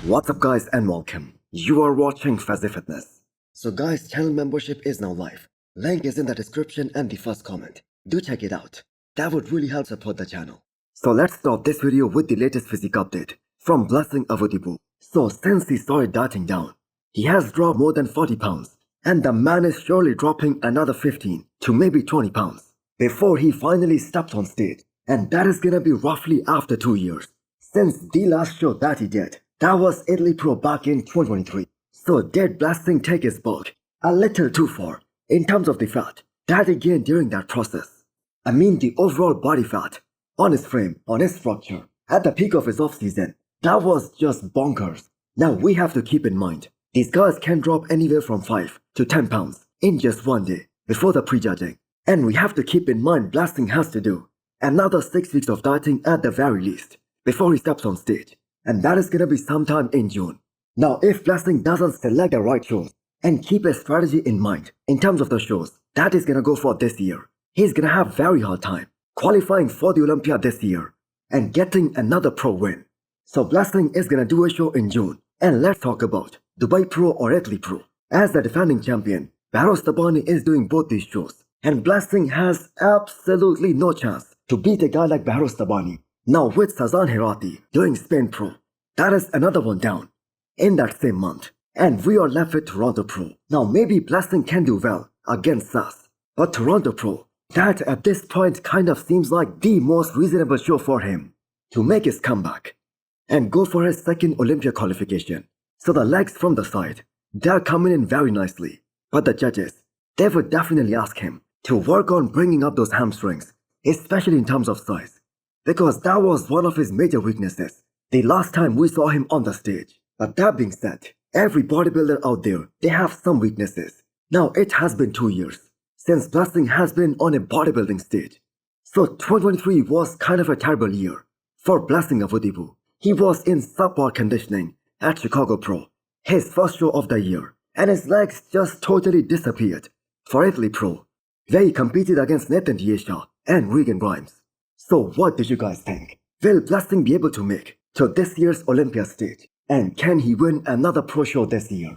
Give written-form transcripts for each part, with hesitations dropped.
What's up guys and welcome. You are watching Fazi Fitness. So guys, channel membership is now live. Link is in the description and the first comment. Do check it out. That would really help support the channel. So let's start this video with the latest physique update from Blessing Avodibu. So since he started dieting down, he has dropped more than 40 pounds and the man is surely dropping another 15 to maybe 20 pounds before he finally steps on stage, and that is gonna be roughly after 2 years since the last show that he did. That was Italy Pro back in 2023. So did Blessing take his bulk a little too far in terms of the fat that he gained during that process? I mean the overall body fat on his frame, on his structure, at the peak of his off-season, that was just bonkers. Now we have to keep in mind, these guys can drop anywhere from 5 to 10 pounds in just one day before the prejudging. And we have to keep in mind Blessing has to do another 6 weeks of dieting at the very least before he steps on stage. And that is gonna be sometime in June. Now if Blessing doesn't select the right shows and keep a strategy in mind in terms of the shows that is gonna go for this year, he's gonna have very hard time qualifying for the Olympia this year and getting another pro win. So Blessing is gonna do a show in June, and let's talk about Dubai Pro or Italy Pro. As the defending champion, Behrouz Tabani is doing both these shows, and Blessing has absolutely no chance to beat a guy like Behrouz Tabani. Now with Sasan Herati doing Spain Pro, that is another one down in that same month, and we are left with Toronto Pro. Now maybe Blessing can do well against Sas, but Toronto Pro, that at this point kind of seems like the most reasonable show for him to make his comeback and go for his second Olympia qualification. So the legs from the side, they're coming in very nicely, but the judges, they would definitely ask him to work on bringing up those hamstrings, especially in terms of size, because that was one of his major weaknesses the last time we saw him on the stage. But that being said, every bodybuilder out there, they have some weaknesses. Now it has been 2 years since Blessing has been on a bodybuilding stage. So 2023 was kind of a terrible year for Blessing Avodibu. He was in subpar conditioning at Chicago Pro, his first show of the year, and his legs just totally disappeared for Italy Pro, where he competed against Nathan Diesha and Regan Grimes. So what did you guys think? Will Blessing be able to make to this year's Olympia stage? And can he win another pro show this year?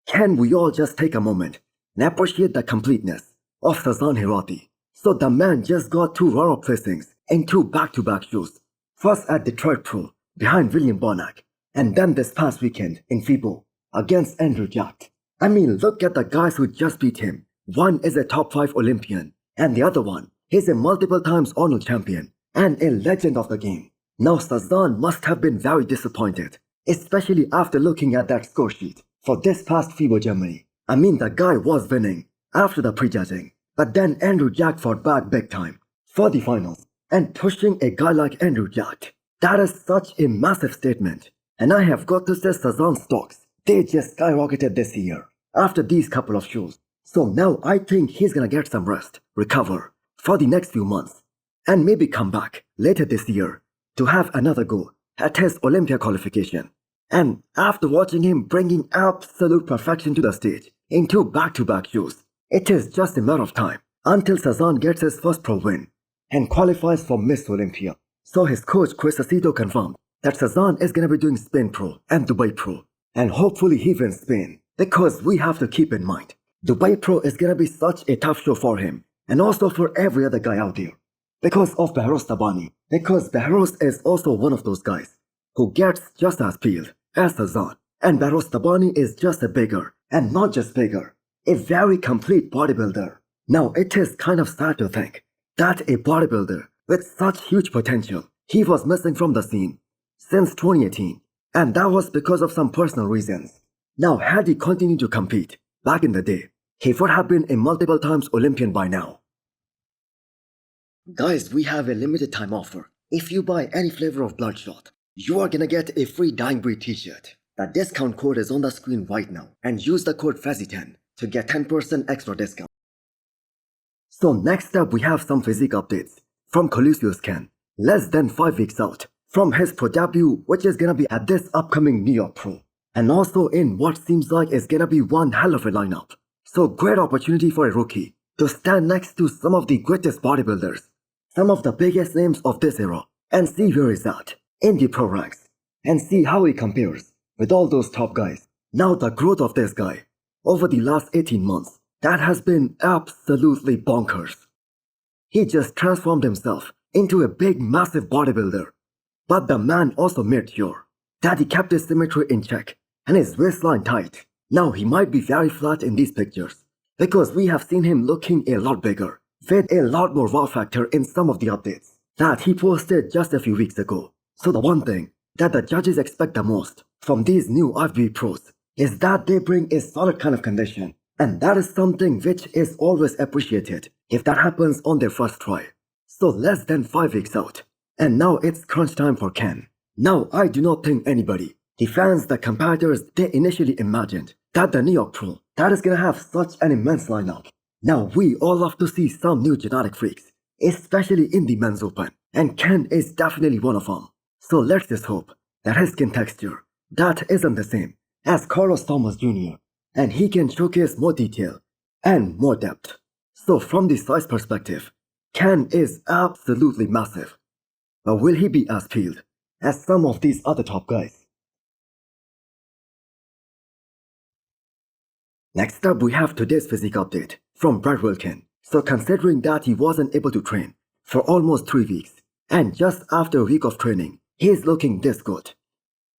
Can we all just take a moment and appreciate the completeness of Sasan Herati? So the man just got 2 runner-up placings in 2 back-to-back shows. First at Detroit Pro behind William Bonac, and then this past weekend in FIBO against Andrew Jack. I mean, look at the guys who just beat him. One is a top 5 Olympian, and the other one is a multiple times Arnold champion and a legend of the game. Now Sasan must have been very disappointed, especially after looking at that score sheet for this past FIBO Germany. I mean, the guy was winning after the prejudging, but then Andrew Jack fought back big time for the finals, and pushing a guy like Andrew Jack, that is such a massive statement. And I have got to say Sasan's stocks, they just skyrocketed this year after these couple of shows. So now I think he's gonna get some rest, recover for the next few months, and maybe come back later this year to have another go at his Olympia qualification. And after watching him bringing absolute perfection to the stage in 2 back-to-back shows, it is just a matter of time until Sasan gets his first pro win and qualifies for Miss Olympia. So his coach Chris Aceto confirmed that Sasan is gonna be doing Spain Pro and Dubai Pro, and hopefully he wins Spain, because we have to keep in mind Dubai Pro is gonna be such a tough show for him, and also for every other guy out there, because of Behrouz Tabani. Because Behrouz is also one of those guys who gets just as peeled as Sasan, and Behrouz Tabani is just a bigger, and not just bigger, a very complete bodybuilder. Now it is kind of sad to think that a bodybuilder with such huge potential, he was missing from the scene since 2018, and that was because of some personal reasons. Now had he continued to compete back in the day, he would have been a multiple times Olympian by now. Guys, we have a limited time offer. If you buy any flavor of Bloodshot, you are gonna get a free Dying Breed t-shirt. The discount code is on the screen right now, and use the code FAZI10 to get 10% extra discount. So next up we have some physique updates from Colusio's Ken, less than 5 weeks out from his pro debut, which is gonna be at this upcoming New York Pro, and also in what seems like is gonna be one hell of a lineup. So great opportunity for a rookie to stand next to some of the greatest bodybuilders some of the biggest names of this era and see where he's at in the pro ranks and see how he compares with all those top guys. Now the growth of this guy over the last 18 months, that has been absolutely bonkers. He just transformed himself into a big massive bodybuilder. But the man also made sure that he kept his symmetry in check and his waistline tight. Now he might be very flat in these pictures because we have seen him looking a lot bigger with a lot more wow factor in some of the updates that he posted just a few weeks ago. So the one thing that the judges expect the most from these new IFBB pros is that they bring a solid kind of condition, and that is something which is always appreciated if that happens on their first try. So less than 5 weeks out, and now it's crunch time for Ken. Now I do not think anybody, the fans, the competitors, they initially imagined that the New York Pro, that is gonna have such an immense lineup. Now we all love to see some new genetic freaks, especially in the men's open, and Ken is definitely one of them. So let's just hope that his skin texture, that isn't the same as Carlos Thomas Jr., and he can showcase more detail and more depth. So from the size perspective, Ken is absolutely massive. But will he be as peeled as some of these other top guys? Next up, we have today's physique update from Brett Wilkin. So considering that he wasn't able to train for almost 3 weeks, and just after a week of training, he's looking this good.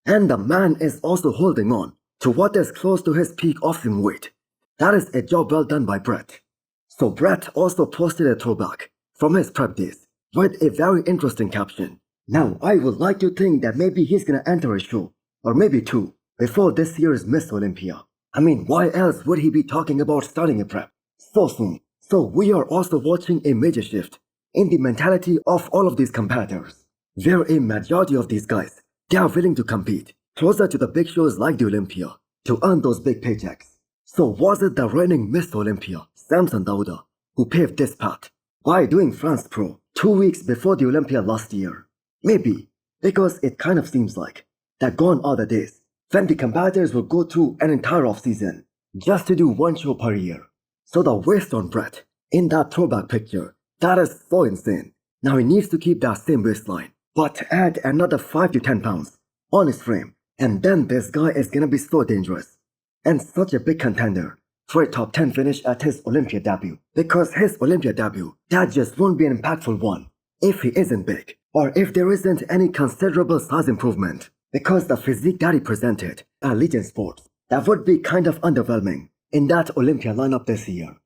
And the man is also holding on to what is close to his peak off-season weight. That is a job well done by Brett. So Brett also posted a throwback from his prep days with a very interesting caption. Now I would like to think that maybe he's gonna enter a show, or maybe two, before this year's Miss Olympia. I mean, why else would he be talking about starting a prep so soon? So we are also watching a major shift in the mentality of all of these competitors, where a majority of these guys, they are willing to compete closer to the big shows like the Olympia to earn those big paychecks. So was it the reigning Miss Olympia, Samson Dauda, who paved this path by doing France Pro 2 weeks before the Olympia last year? Maybe, because it kind of seems like that gone are the days when the competitors will go through an entire off-season just to do one show per year. So the waist on Brett in that throwback picture, that is so insane. Now he needs to keep that same waistline, but add another 5 to 10 pounds on his frame, and then this guy is gonna be so dangerous and such a big contender for a top 10 finish at his Olympia debut. Because his Olympia debut, that just won't be an impactful one if he isn't big, or if there isn't any considerable size improvement. Because the physique that he presented at Legend Sports, that would be kind of underwhelming in that Olympia lineup this year.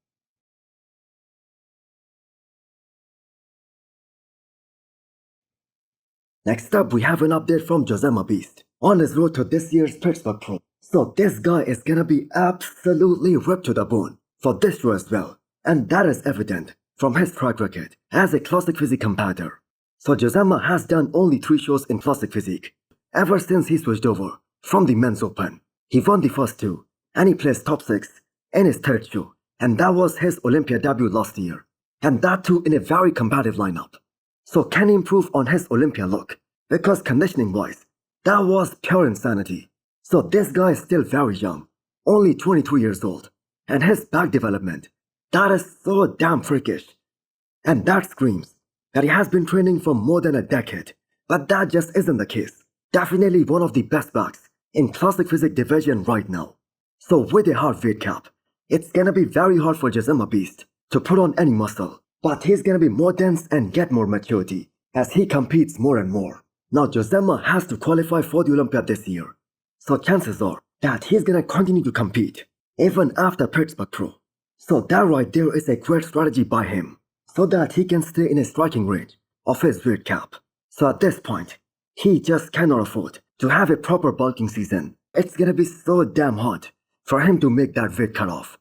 Next up, we have an update from Josema Beast on his road to this year's Pittsburgh Pro. So this guy is gonna be absolutely ripped to the bone for this show as well, and that is evident from his track record as a classic physique competitor. So Josema has done only 3 shows in classic physique ever since he switched over from the men's open. He won the first 2, and he placed top 6 in his 3rd show, and that was his Olympia debut last year, and that too in a very competitive lineup. So can he improve on his Olympia look? Because conditioning wise, that was pure insanity. So this guy is still very young, only 23 years old, and his back development, that is so damn freakish. And that screams that he has been training for more than a decade, but that just isn't the case. Definitely one of the best backs in classic physique division right now. So with a hard weight cap, it's gonna be very hard for Josema Beast to put on any muscle, but he's gonna be more dense and get more maturity as he competes more and more. Now Josema has to qualify for the Olympia this year, so chances are that he's gonna continue to compete even after Pittsburgh Pro. So that right there is a great strategy by him, so that he can stay in a striking range of his weight cap. So at this point, he just cannot afford to have a proper bulking season. It's gonna be so damn hard for him to make that weight cut off.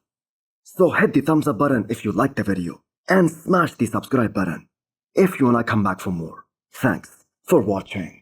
So hit the thumbs up button if you liked the video, and smash the subscribe button if you wanna come back for more. Thanks for watching.